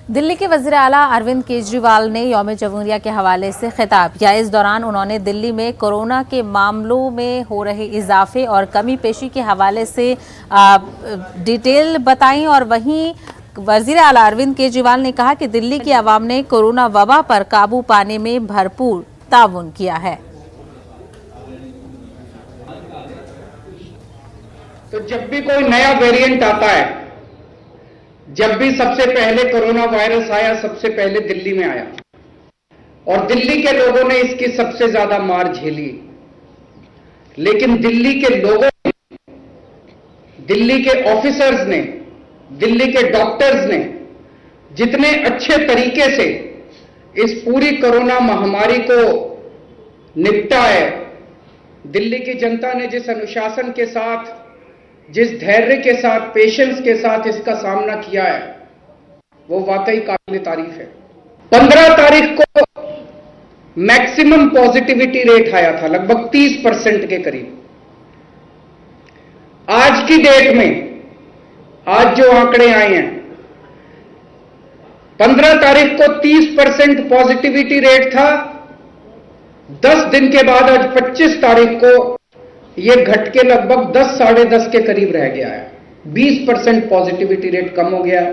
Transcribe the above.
दिल्ली के वज़ीर आला अरविंद केजरीवाल ने यौम जमहूरिया के हवाले से खिताब किया। इस दौरान उन्होंने दिल्ली में कोरोना के मामलों में हो रहे इजाफे और कमी पेशी के हवाले से डिटेल बताई और वहीं वज़ीर आला अरविंद केजरीवाल ने कहा कि दिल्ली की आवाम ने कोरोना वबा पर काबू पाने में भरपूर ताउन किया है। तो जब भी कोई नया वेरिएंट आता है, जब भी सबसे पहले कोरोना वायरस आया, सबसे पहले दिल्ली में आया और दिल्ली के लोगों ने इसकी सबसे ज्यादा मार झेली। लेकिन दिल्ली के लोगों ने, दिल्ली के ऑफिसर्स ने, दिल्ली के डॉक्टर्स ने जितने अच्छे तरीके से इस पूरी कोरोना महामारी को निपटा है, दिल्ली की जनता ने जिस अनुशासन के साथ, जिस धैर्य के साथ, पेशेंस के साथ इसका सामना किया है, वो वाकई काबिल तारीफ है। 15 तारीख को मैक्सिमम पॉजिटिविटी रेट आया था, लगभग 30% के करीब। आज की डेट में, आज जो आंकड़े आए हैं, 15 तारीख को 30% पॉजिटिविटी रेट था। 10 दिन के बाद आज 25 तारीख को ये घट के लगभग 10 साढ़े 10 के करीब रह गया है। 20% पॉजिटिविटी रेट कम हो गया है।